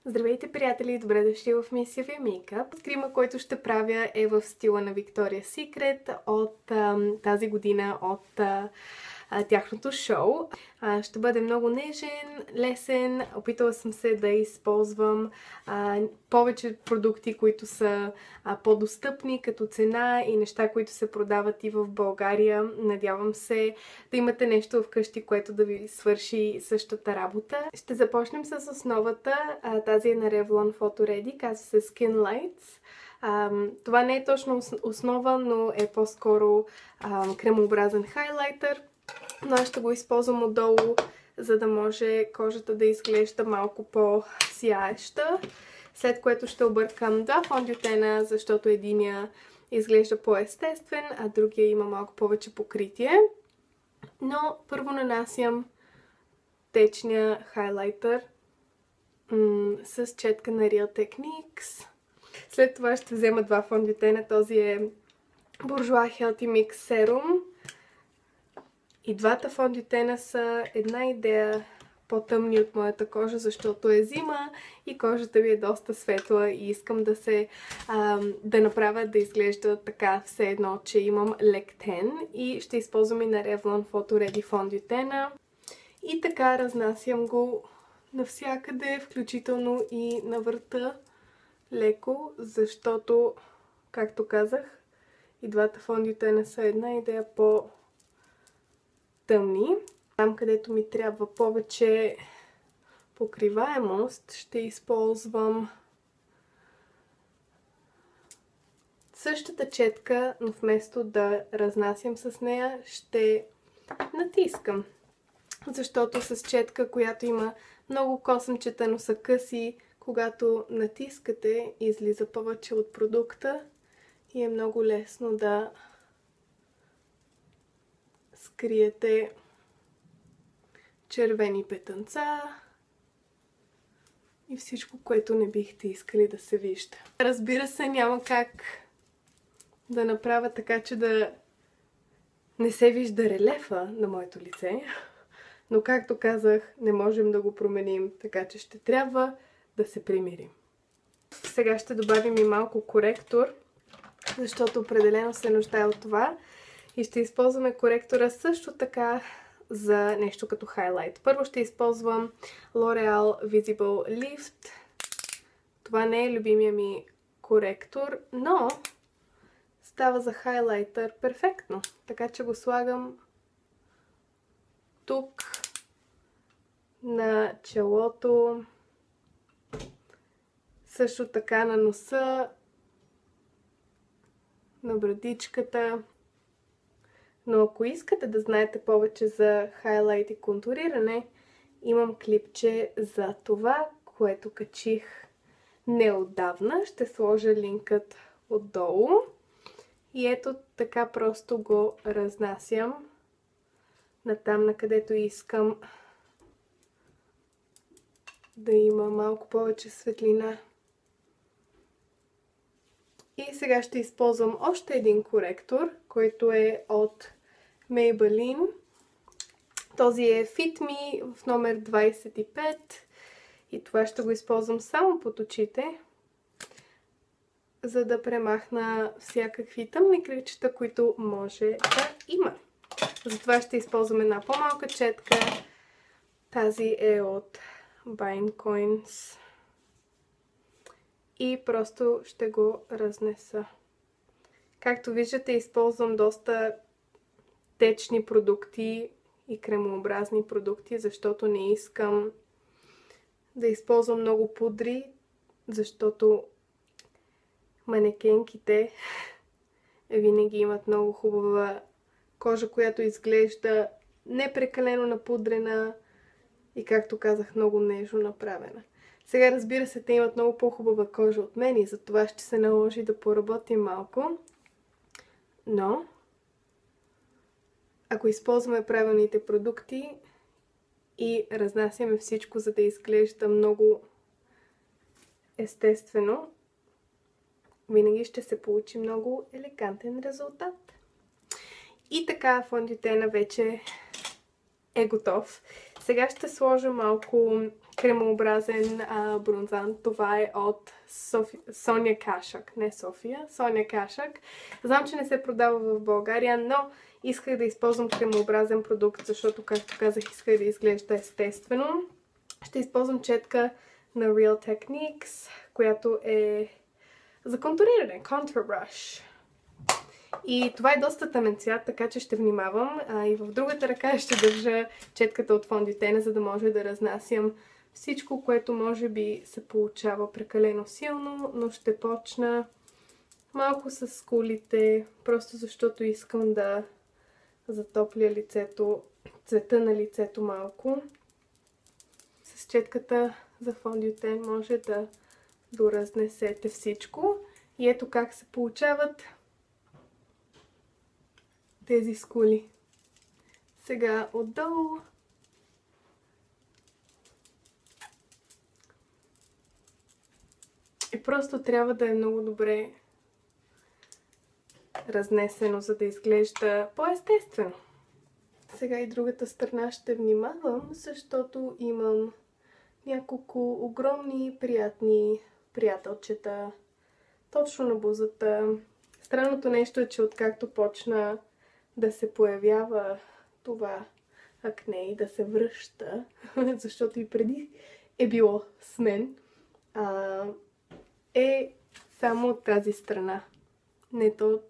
Здравейте, приятели! Добре дошли в Мисия Ви Мейкъп. Крима, който ще правя е в стила на Victoria's Secret от тази година, от тяхното шоу. Ще бъде много нежен, лесен. Опитала съм се да използвам повече продукти, които са по-достъпни като цена и неща, които се продават и в България. Надявам се да имате нещо вкъщи, което да ви свърши същата работа. Ще започнем с основата. Тази е на Revlon Photo Ready, казва се Skin Lights. Това не е точно основа, но е по-скоро кремообразен хайлайтер. Но аз ще го използвам отдолу, за да може кожата да изглежда малко по-сияеща. След което ще объркам два фондютена, защото единия изглежда по-естествен, а другия има малко повече покритие. Но първо нанасям течния хайлайтер с четка на Real Techniques. След това ще взема два фондютена. Този е Bourjois Healthy Mix Serum. И двата фондютена са една идея по-тъмни от моята кожа, защото е зима и кожата ми е доста светла и искам да направя да изглежда така все едно, че имам лек тен. И ще използвам и на Revlon Photo Ready фондютена. И така разнасям го навсякъде, включително и на врата леко, защото, както казах, и двата фондютена са една идея по-тъмни. Там, където ми трябва повече покриваемост, ще използвам същата четка, но вместо да разнасям с нея, ще натискам. Защото с четка, която има много косъмчета, но са къси, когато натискате, излиза повече от продукта и е много лесно да скриете червени петънца и всичко, което не бихте искали да се вижда. Разбира се, няма как да направя така, че да не се вижда релефа на моето лице, но както казах, не можем да го променим, така че ще трябва да се примирим. Сега ще добавим и малко коректор, защото определено се нуждае от това. И ще използваме коректора също така за нещо като хайлайт. Първо ще използвам L'Oreal Visible Lift. Това не е любимия ми коректор, но става за хайлайтер перфектно. Така че го слагам тук на челото, също така на носа, на брадичката. Но ако искате да знаете повече за хайлайт и контуриране, имам клипче за това, което качих неотдавна. Ще сложа линкът отдолу. И ето така просто го разнасям натам, на където искам да има малко повече светлина. И сега ще използвам още един коректор, който е от Maybelline. Този е Fit Me в номер 25 и това ще го използвам само под очите, за да премахна всякакви тъмни кръгчета, които може да има. Затова ще използвам една по-малка четка. Тази е от Bine Coins. И просто ще го разнеса. Както виждате, използвам доста течни продукти и кремообразни продукти, защото не искам да използвам много пудри, защото манекенките винаги имат много хубава кожа, която изглежда не прекалено напудрена и, както казах, много нежно направена. Сега, разбира се, те имат много по-хубава кожа от мен и затова ще се наложи да поработим малко. Но, ако използваме правилните продукти и разнасяме всичко, за да изглежда много естествено, винаги ще се получи много елегантен резултат. И така, фондютена вече е готов. Сега ще сложа малко кремообразен бронзант. Това е от Соня Кашък. Не София, Соня Кашък. Знам, че не се продава в България, но исках да използвам кремообразен продукт, защото, както казах, исках да изглежда естествено. Ще използвам четка на Real Techniques, която е за контуриране, Contour Brush. И това е доста тъмен цвят, така че ще внимавам. И в другата ръка ще държа четката от фондютена, за да може да разнасям всичко, което може би се получава прекалено силно, но ще почна малко с скулите, просто защото искам да затопля лицето, цвета на лицето малко. С четката за фондютен може да доразнесете всичко. И ето как се получават тези скули. Сега отдолу. И просто трябва да е много добре разнесено, за да изглежда по-естествено. Сега и другата страна ще внимавам, защото имам няколко огромни приятни приятелчета точно на бузата. Странното нещо е, че откакто почна да се появява това акне и да се връща, защото и преди е било с мен, е само от тази страна.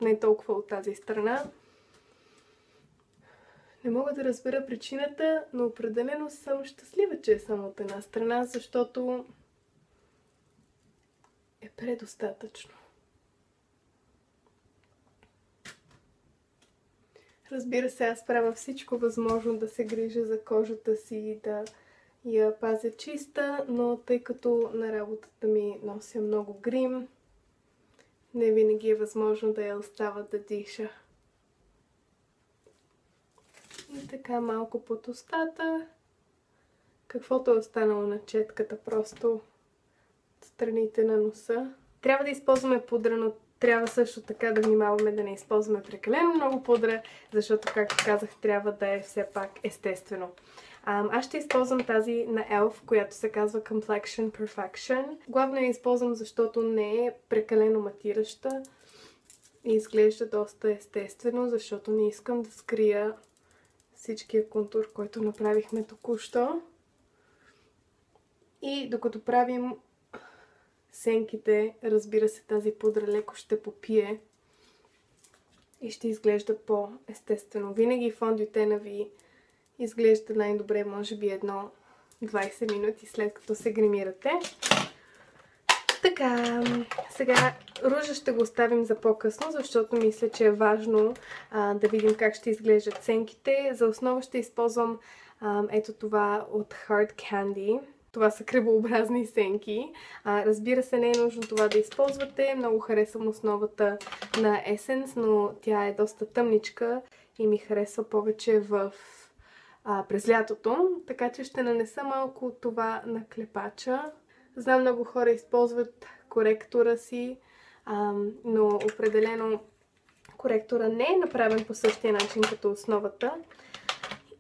Не толкова от тази страна. Не мога да разбера причината, но определено съм щастлива, че е само от една страна, защото е предостатъчно. Разбира се, аз правя всичко възможно да се грижа за кожата си и да я пазя чиста, но тъй като на работата ми нося много грим, не винаги е възможно да я оставя да диша. И така малко под устата, каквото е останало на четката, просто страните на носа. Трябва да използваме пудра, но трябва също така да внимаваме да не използваме прекалено много пудра, защото, както казах, трябва да е все пак естествено. Аз ще използвам тази на ELF, която се казва Complexion Perfection. Главно я използвам, защото не е прекалено матираща и изглежда доста естествено, защото не искам да скрия всичкия контур, който направихме току-що. И докато правим сенките, разбира се, тази пудра леко ще попие и ще изглежда по-естествено. Винаги фондютена ви изглежда най-добре, може би 20 минути след като се гримирате. Така, сега ружа ще го оставим за по-късно, защото мисля, че е важно да видим как ще изглеждат сенките. За основа ще използвам ето това от Hard Candy. Това са кръвообразни сенки. Разбира се, не е нужно това да използвате. Много харесвам основата на Essence, но тя е доста тъмничка и ми харесва повече през лятото. Така че ще нанеса малко от това на клепача. Знам, много хора използват коректора си, но определено коректора не е направен по същия начин като основата.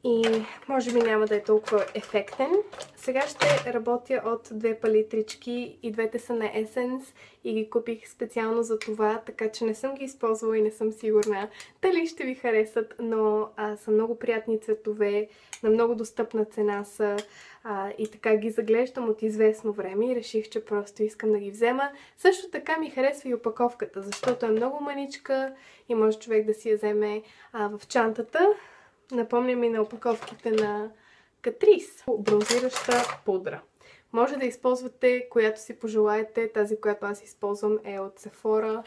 И може би няма да е толкова ефектен. Сега ще работя от две палитрички и двете са на Essence и ги купих специално за това, така че не съм ги използвала и не съм сигурна дали ще ви харесат, но са много приятни цветове, на много достъпна цена са и така ги заглеждам от известно време и реших, че просто искам да ги взема. Също така ми харесва и опаковката, защото е много мъничка и може човек да си я вземе в чантата. Напомня ми на опаковките на Catrice. Бронзираща пудра. Може да използвате която си пожелаете. Тази, която аз използвам, е от Sephora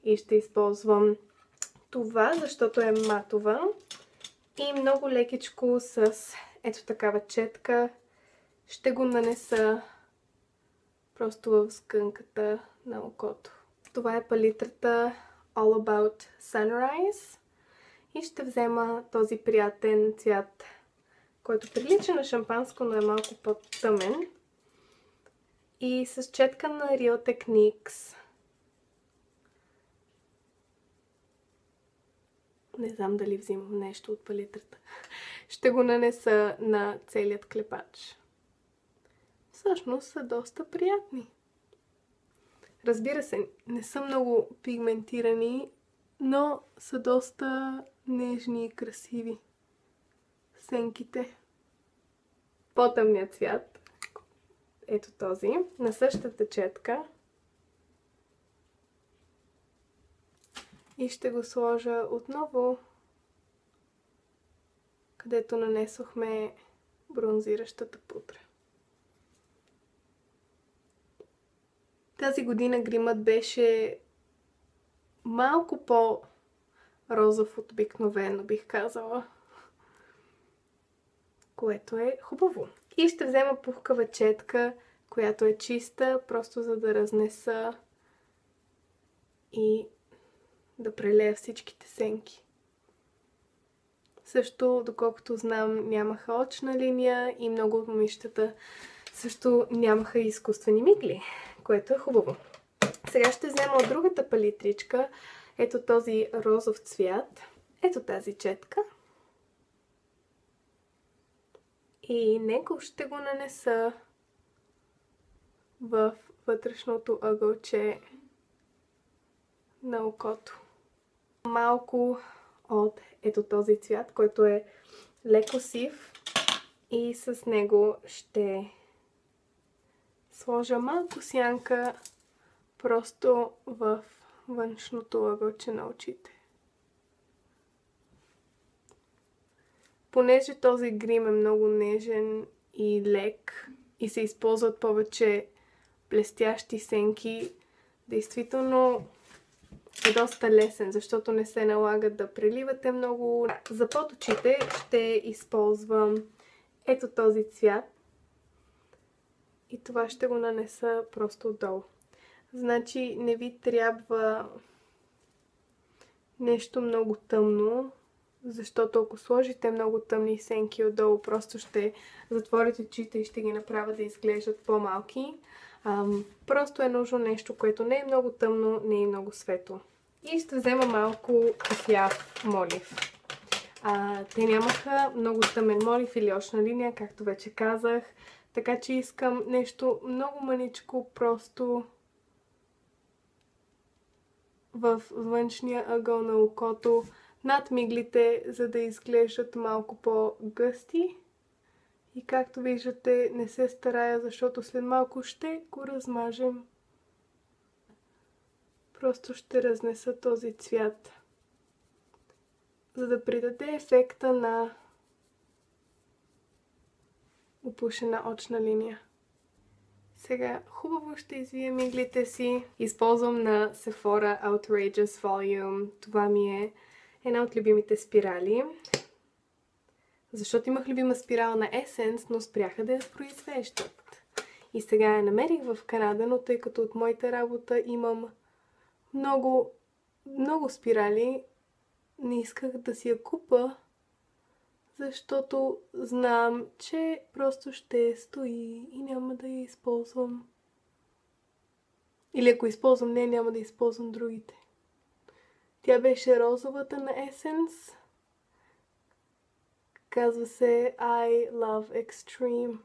и ще използвам това, защото е матова и много лекичко с ето такава четка. Ще го нанеса просто в скънката на окото. Това е палитрата All About Sunrise. И ще взема този приятен цвят, който прилича на шампанско, но е малко по-тъмен. И с четка на Real Techniques. Не знам дали взимам нещо от палитрата. Ще го нанеса на целият клепач. всъщност са доста приятни. Разбира се, не са много пигментирани, но са доста нежни и красиви сенките. По-тъмният цвят, ето този, на същата четка. И ще го сложа отново, където нанесохме бронзиращата пудра. Тази година гримът беше малко по-розов от обикновено, бих казала. Което е хубаво. И ще взема пухкава четка, която е чиста, просто за да разнеса и да прелея всичките сенки. Също, доколкото знам, нямаха очна линия и много от момичетата също нямаха изкуствени мигли, което е хубаво. Сега ще взема от другата палитричка, ето този розов цвят, ето тази четка. И него ще го нанеса в вътрешното ъгълче на окото. Малко от ето този цвят, който е леко сив, и с него ще сложа малко сянка просто в външното ъгълче на очите. Понеже този грим е много нежен и лек и се използват повече блестящи сенки, действително е доста лесен, защото не се налага да преливате много. За под очите ще използвам ето този цвят и това ще го нанеса просто отдолу. Значи не ви трябва нещо много тъмно, защото ако сложите много тъмни сенки отдолу, просто ще затворите очите и ще ги направя да изглеждат по-малки. Просто е нужно нещо, което не е много тъмно, не е много светло. И ще взема малко кафяв молив. Те нямаха много тъмен молив или очна линия, както вече казах. Така че искам нещо много мъничко, просто в външния ъгъл на окото, над миглите, за да изглеждат малко по-гъсти. И както виждате, не се старая, защото след малко ще го размажем. Просто ще разнеса този цвят, за да придаде ефекта на опушена очна линия. Сега хубаво ще извия миглите си. Използвам на Sephora Outrageous Volume. Това ми е една от любимите спирали. Защото имах любима спирала на Essence, но спряха да я произвеждат. И сега я намерих в Канада, но тъй като от моята работа имам много спирали, не исках да си я купа, защото знам, че просто ще стои и няма да я използвам. Или ако използвам нея, няма да използвам другите. Тя беше розовата на Essence. Казва се I Love Extreme.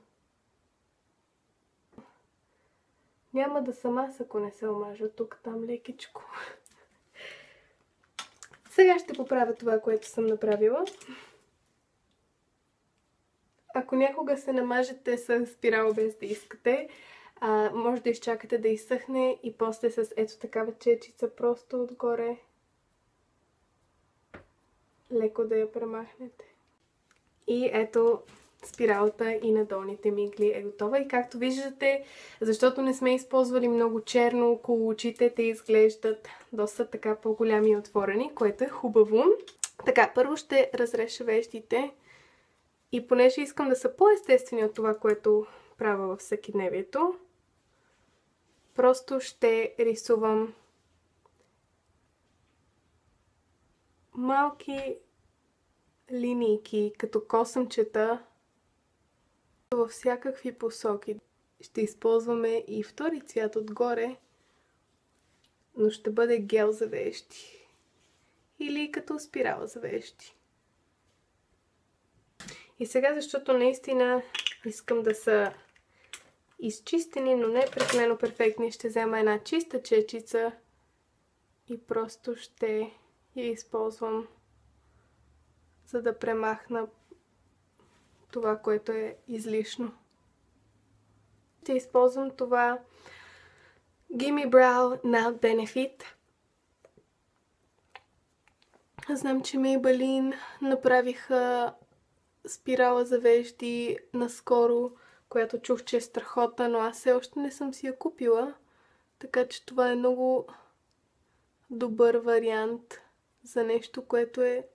Няма да съм аз, ако не се омажа тук-там лекичко. Сега ще поправя това, което съм направила. Ако някога се намажете с спирала без да искате, може да изчакате да изсъхне и после с ето такава чечица просто отгоре леко да я премахнете. И ето спиралата и на долните мигли е готова. И както виждате, защото не сме използвали много черно около очите, те изглеждат доста така по-голями и отворени, което е хубаво. Така, първо ще разреша веждите. И понеже искам да са по-естествени от това, което правя във всекидневието, просто ще рисувам малки линийки, като косъмчета във всякакви посоки. Ще използваме и втори цвят отгоре, но ще бъде гел за вежди. Или като спирала за вежди. И сега, защото наистина искам да са изчистени, но не прекалено перфектни. Ще взема една чиста чечица и просто ще я използвам, за да премахна това, което е излишно. Ще използвам това Gimme Brow на Benefit. Знам, че Maybelline направиха спирала за вежди наскоро, която чух, че е страхотна, но аз все още не съм си я купила. Така че това е много добър вариант за нещо, което е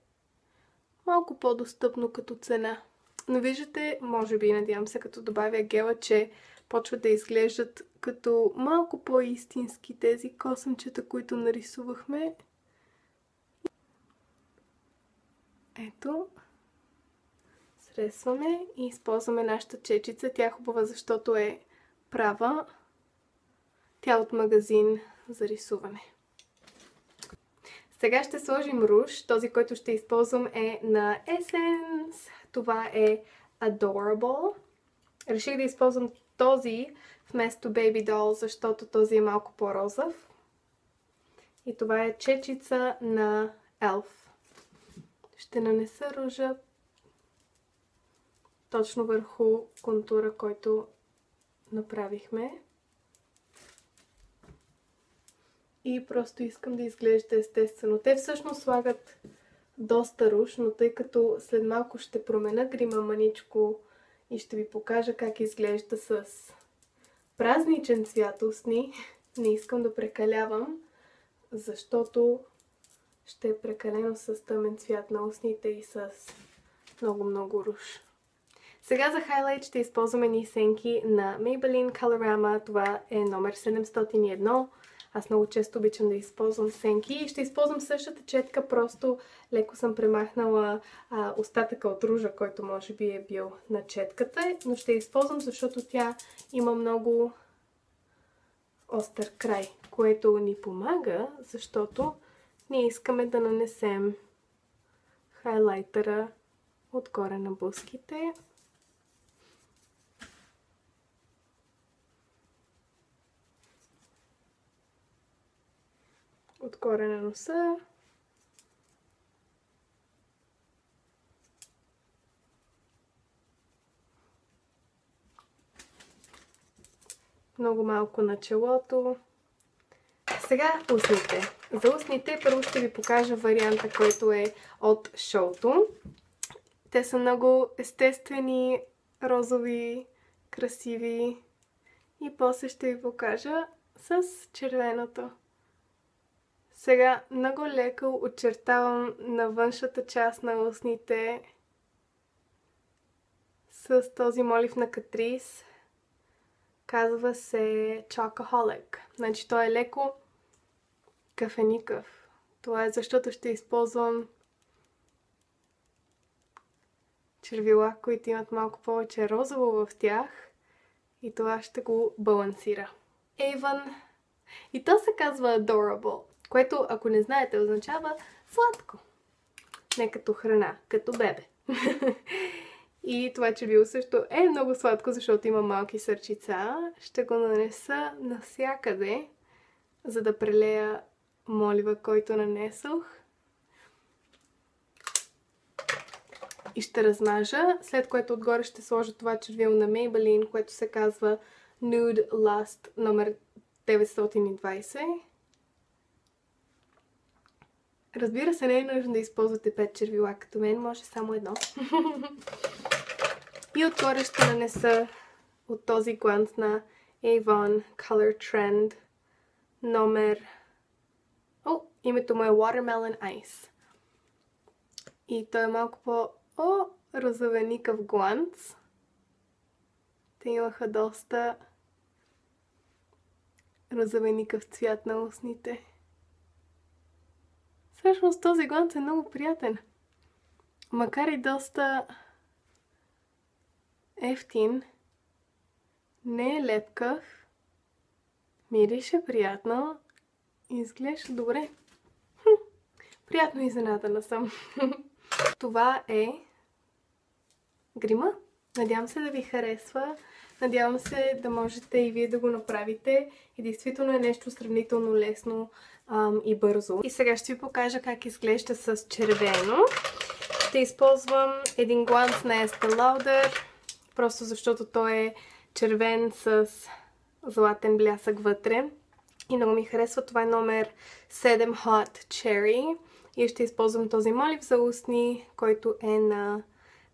малко по-достъпно като цена. Но виждате, може би, надявам се, като добавя гела, че почват да изглеждат като малко по-истински тези косъмчета, които нарисувахме. Ето. Сресваме и използваме нашата чечица. Тя е хубава, защото е права. Тя е от магазин за рисуване. Сега ще сложим руж. Този, който ще използвам е на Essence. Това е Adorable. Реших да използвам този вместо Baby Doll, защото този е малко по-розов. И това е чечица на Elf. Ще нанеса ружа точно върху контура, който направихме. И просто искам да изглежда естествено. Те всъщност слагат доста руж, но тъй като след малко ще променя грима маничко и ще ви покажа как изглежда с празничен цвят устни, не искам да прекалявам, защото ще е прекалено с тъмен цвят на устните и с много руж. Сега за хайлайт ще използваме нисенки на Maybelline Colorama. Това е номер 701. Аз много често обичам да използвам сенки и ще използвам същата четка, просто леко съм премахнала остатъка от ружа, който може би е бил на четката, но ще използвам, защото тя има много остър край, което ни помага, защото ние искаме да нанесем хайлайтера отгоре на бузките. Отгоре на носа. Много малко на челото. Сега устните. За устните първо ще ви покажа варианта, който е от шоуто. Те са много естествени, розови, красиви. И после ще ви покажа с червеното. Сега много леко очертавам на външната част на устните с този молив на Catrice. Казва се Chocoholic. Значи той е леко кафеникъв. Това е защото ще използвам червила, които имат малко повече розово в тях. И това ще го балансира. Avon. И то се казва Adorable, което, ако не знаете, означава сладко. Не като храна, като бебе. И това червило също е много сладко, защото има малки сърчица. Ще го нанеса навсякъде, за да прелея молива, който нанесох. И ще размажа, след което отгоре ще сложа това червило на Maybelline, което се казва Nude Lust номер 920. Разбира се, не е нужно да използвате 5 червила като мен, може само едно. И отгоре ще нанеса от този гланц на Avon Color Trend номер... името му е Watermelon Ice. И той е малко по-розовеникъв гланц. Те имаха доста розовеникъв цвят на устните. Всъщност този гланц е много приятен. Макар и доста ефтин, не е лепкав, мирише приятно и изглежда добре. Приятно изненадана съм. Това е грима. Надявам се да ви харесва. Надявам се да можете и вие да го направите и действително е нещо сравнително лесно и бързо. И сега ще ви покажа как изглежда с червено. Ще използвам един гланц на Estee Lauder, просто защото той е червен с златен блясък вътре. И много ми харесва. Това е номер 7 Hot Cherry. И ще използвам този молив за устни, който е на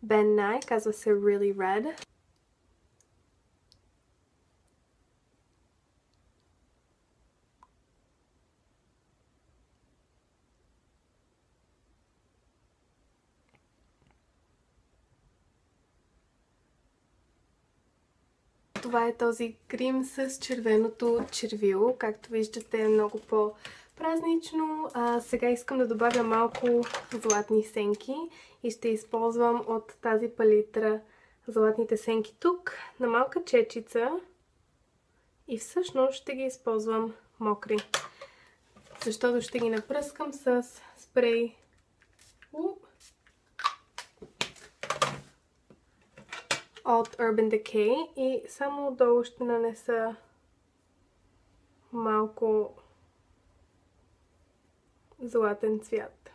Ben Nye. Казва се Really Red. Това е този крем с червеното червило. Както виждате е много по-празнично. Сега искам да добавя малко златни сенки и ще използвам от тази палитра златните сенки тук на малка чечица и всъщност ще ги използвам мокри, защото ще ги напръскам с спрей от Urban Decay и само отдолу ще нанеса малко златен цвят.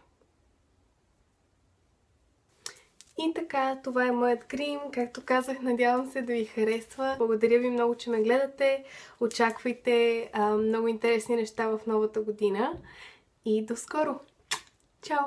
И така, това е моят крем. Както казах, надявам се да ви харесва. Благодаря ви много, че ме гледате. Очаквайте много интересни неща в новата година. И до скоро! Чао!